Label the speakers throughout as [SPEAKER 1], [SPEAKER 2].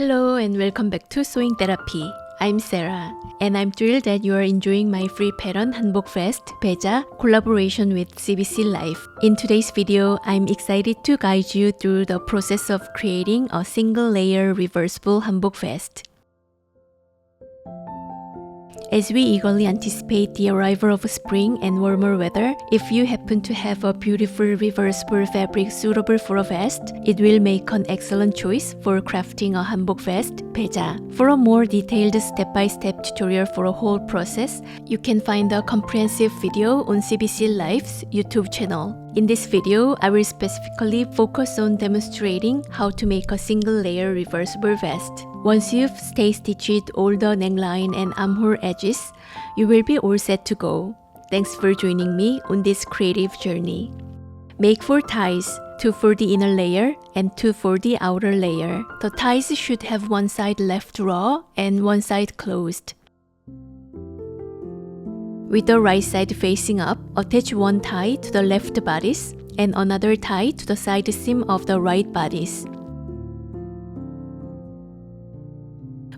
[SPEAKER 1] Hello and welcome back to Sewing Therapy. I'm Sarah and I'm thrilled that you are enjoying my free pattern Hanbok Fest Baeja collaboration with CBC Life. In today's video, I'm excited to guide you through the process of creating a single layer reversible Hanbok vest. As we eagerly anticipate the arrival of spring and warmer weather, if you happen to have a beautiful reversible fabric suitable for a vest, it will make an excellent choice for crafting a hanbok vest, Baeja. For a more detailed step-by-step tutorial for a whole process, you can find a comprehensive video on CBC Life's YouTube channel. In this video, I will specifically focus on demonstrating how to make a single layer reversible vest. Once you've stay-stitched all the neckline and armhole edges, you will be all set to go. Thanks for joining me on this creative journey. Make 4 ties, 2 for the inner layer and 2 for the outer layer. The ties should have one side left raw and one side closed. With the right side facing up, attach one tie to the left bodice and another tie to the side seam of the right bodice.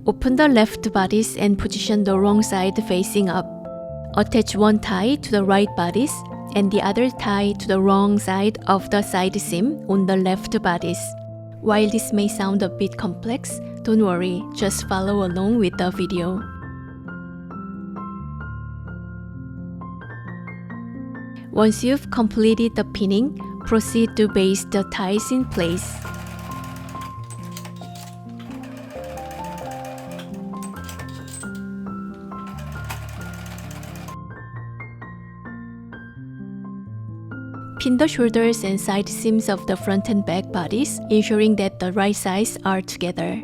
[SPEAKER 1] Open the left bodice and position the wrong side facing up. Attach one tie to the right bodice and the other tie to the wrong side of the side seam on the left bodice. While this may sound a bit complex, don't worry, just follow along with the video. Once you've completed the pinning, proceed to baste the ties in place. Pin the shoulders and side seams of the front and back bodies, ensuring that the right sides are together.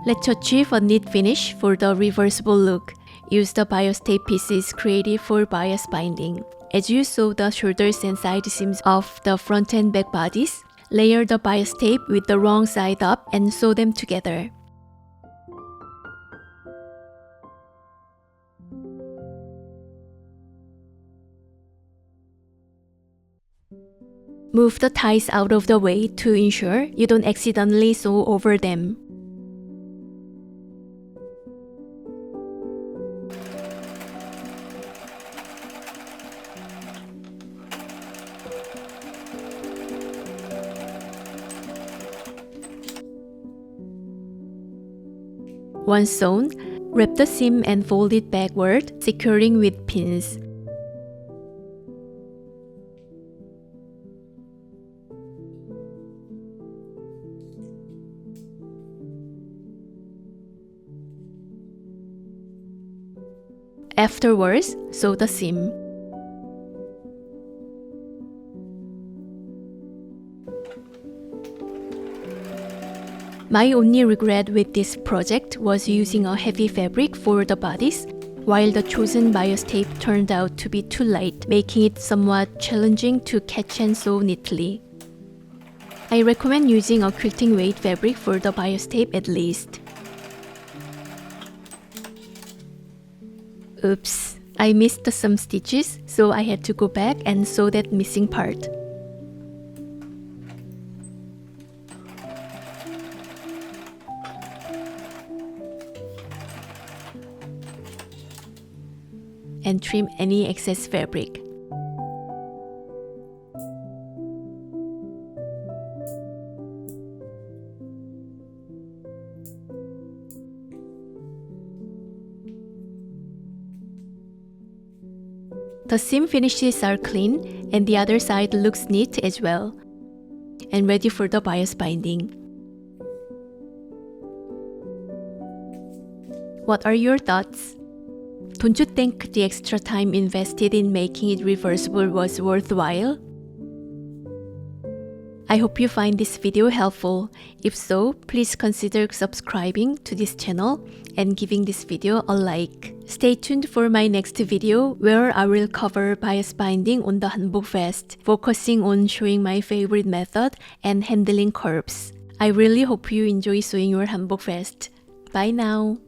[SPEAKER 1] Let's achieve a neat finish for the reversible look. Use the bias tape pieces created for bias binding. As you sew the shoulders and side seams of the front and back bodies, layer the bias tape with the wrong side up and sew them together. Move the ties out of the way to ensure you don't accidentally sew over them. Once sewn, wrap the seam and fold it backward, securing with pins. Afterwards, sew the seam. My only regret with this project was using a heavy fabric for the bodice, while the chosen bias tape turned out to be too light, making it somewhat challenging to catch and sew neatly. I recommend using a quilting weight fabric for the bias tape at least. Oops, I missed some stitches, so I had to go back and sew that missing part. And trim any excess fabric. The seam finishes are clean and the other side looks neat as well, and ready for the bias binding. What are your thoughts? Don't you think the extra time invested in making it reversible was worthwhile? I hope you find this video helpful. If so, please consider subscribing to this channel and giving this video a like. Stay tuned for my next video where I will cover bias binding on the hanbok vest, focusing on showing my favorite method and handling curves. I really hope you enjoy sewing your hanbok vest. Bye now!